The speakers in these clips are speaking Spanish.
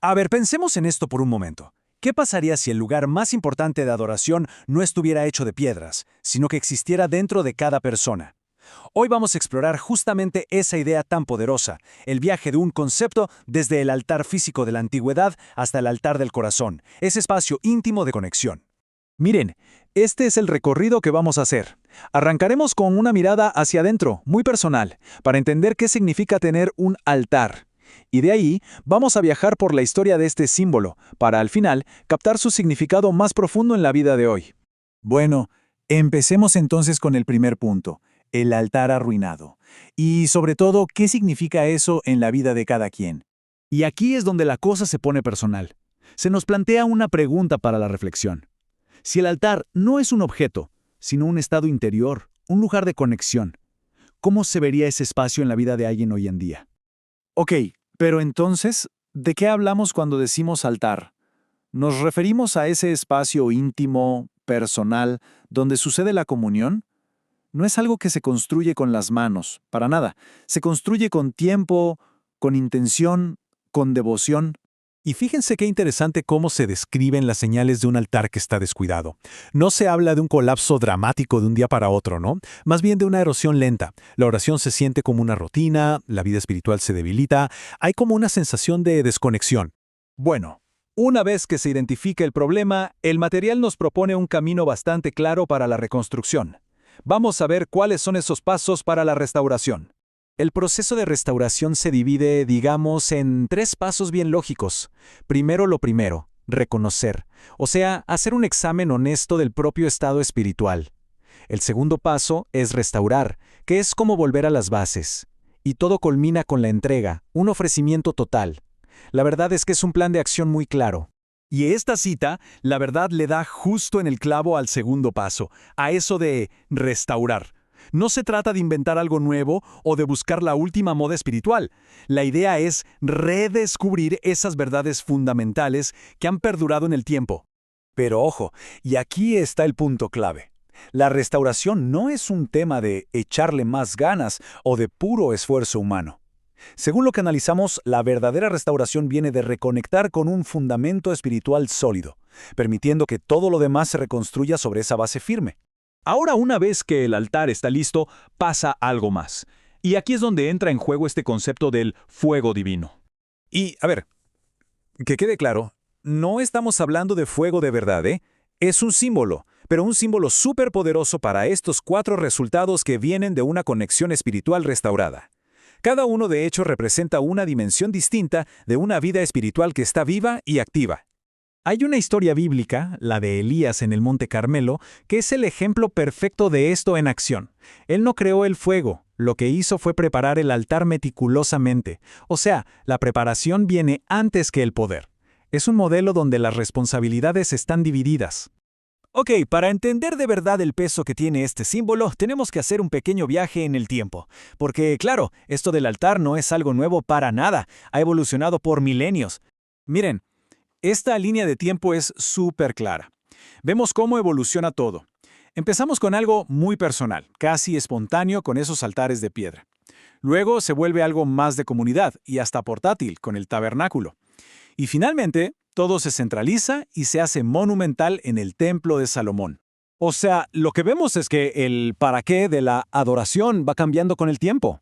A ver, pensemos en esto por un momento. ¿Qué pasaría si el lugar más importante de adoración no estuviera hecho de piedras, sino que existiera dentro de cada persona? Hoy vamos a explorar justamente esa idea tan poderosa, el viaje de un concepto desde el altar físico de la antigüedad hasta el altar del corazón, ese espacio íntimo de conexión. Miren, este es el recorrido que vamos a hacer. Arrancaremos con una mirada hacia adentro, muy personal, para entender qué significa tener un altar. Y de ahí vamos a viajar por la historia de este símbolo, para al final captar su significado más profundo en la vida de hoy. Bueno, empecemos entonces con el primer punto, el altar arruinado. Y sobre todo, ¿qué significa eso en la vida de cada quien? Y aquí es donde la cosa se pone personal. Se nos plantea una pregunta para la reflexión. Si el altar no es un objeto, sino un estado interior, un lugar de conexión, ¿cómo se vería ese espacio en la vida de alguien hoy en día? Ok, pero entonces, ¿de qué hablamos cuando decimos altar? ¿Nos referimos a ese espacio íntimo, personal, donde sucede la comunión? No es algo que se construye con las manos, para nada. Se construye con tiempo, con intención, con devoción. Y fíjense qué interesante cómo se describen las señales de un altar que está descuidado. No se habla de un colapso dramático de un día para otro, ¿no? Más bien de una erosión lenta. La oración se siente como una rutina, la vida espiritual se debilita, hay como una sensación de desconexión. Bueno, una vez que se identifica el problema, el material nos propone un camino bastante claro para la reconstrucción. Vamos a ver cuáles son esos pasos para la restauración. El proceso de restauración se divide, digamos, en 3 pasos bien lógicos. Primero lo primero, reconocer, o sea, hacer un examen honesto del propio estado espiritual. El segundo paso es restaurar, que es como volver a las bases. Y todo culmina con la entrega, un ofrecimiento total. La verdad es que es un plan de acción muy claro. Y esta cita, la verdad, le da justo en el clavo al segundo paso, a eso de restaurar. No se trata de inventar algo nuevo o de buscar la última moda espiritual. La idea es redescubrir esas verdades fundamentales que han perdurado en el tiempo. Pero ojo, y aquí está el punto clave. La restauración no es un tema de echarle más ganas o de puro esfuerzo humano. Según lo que analizamos, la verdadera restauración viene de reconectar con un fundamento espiritual sólido, permitiendo que todo lo demás se reconstruya sobre esa base firme. Ahora, una vez que el altar está listo, pasa algo más. Y aquí es donde entra en juego este concepto del fuego divino. Y, a ver, que quede claro, no estamos hablando de fuego de verdad, ¿eh? Es un símbolo, pero un símbolo súper poderoso para estos 4 resultados que vienen de una conexión espiritual restaurada. Cada uno de hecho representa una dimensión distinta de una vida espiritual que está viva y activa. Hay una historia bíblica, la de Elías en el Monte Carmelo, que es el ejemplo perfecto de esto en acción. Él no creó el fuego, lo que hizo fue preparar el altar meticulosamente. O sea, la preparación viene antes que el poder. Es un modelo donde las responsabilidades están divididas. Ok, para entender de verdad el peso que tiene este símbolo, tenemos que hacer un pequeño viaje en el tiempo. Porque, claro, esto del altar no es algo nuevo para nada, ha evolucionado por milenios. Miren, esta línea de tiempo es súper clara. Vemos cómo evoluciona todo. Empezamos con algo muy personal, casi espontáneo con esos altares de piedra. Luego se vuelve algo más de comunidad y hasta portátil con el tabernáculo. Y finalmente, todo se centraliza y se hace monumental en el Templo de Salomón. O sea, lo que vemos es que el para qué de la adoración va cambiando con el tiempo.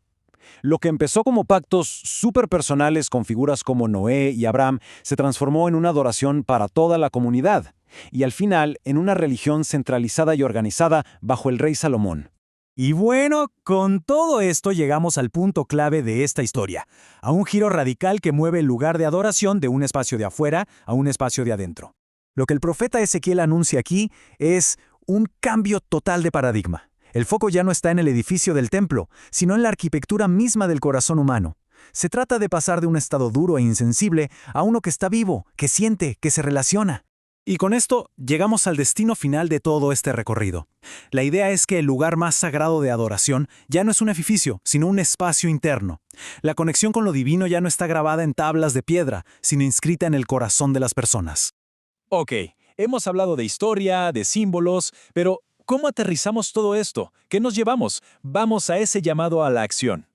Lo que empezó como pactos súper personales con figuras como Noé y Abraham se transformó en una adoración para toda la comunidad y al final en una religión centralizada y organizada bajo el rey Salomón. Y bueno, con todo esto llegamos al punto clave de esta historia, a un giro radical que mueve el lugar de adoración de un espacio de afuera a un espacio de adentro. Lo que el profeta Ezequiel anuncia aquí es un cambio total de paradigma. El foco ya no está en el edificio del templo, sino en la arquitectura misma del corazón humano. Se trata de pasar de un estado duro e insensible a uno que está vivo, que siente, que se relaciona. Y con esto llegamos al destino final de todo este recorrido. La idea es que el lugar más sagrado de adoración ya no es un edificio, sino un espacio interno. La conexión con lo divino ya no está grabada en tablas de piedra, sino inscrita en el corazón de las personas. Ok, hemos hablado de historia, de símbolos, pero ¿cómo aterrizamos todo esto? ¿Qué nos llevamos? Vamos a ese llamado a la acción.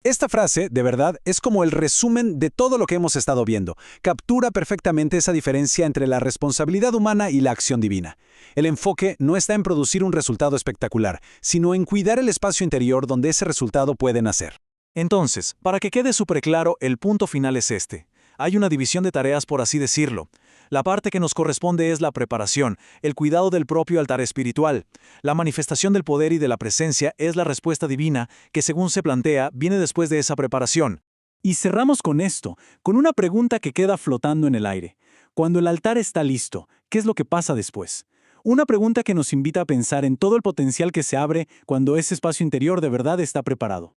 Esta frase, de verdad, es como el resumen de todo lo que hemos estado viendo. Captura perfectamente esa diferencia entre la responsabilidad humana y la acción divina. El enfoque no está en producir un resultado espectacular, sino en cuidar el espacio interior donde ese resultado puede nacer. Entonces, para que quede súper claro, el punto final es este. Hay una división de tareas, por así decirlo. La parte que nos corresponde es la preparación, el cuidado del propio altar espiritual. La manifestación del poder y de la presencia es la respuesta divina que, según se plantea, viene después de esa preparación. Y cerramos con esto, con una pregunta que queda flotando en el aire. Cuando el altar está listo, ¿qué es lo que pasa después? Una pregunta que nos invita a pensar en todo el potencial que se abre cuando ese espacio interior de verdad está preparado.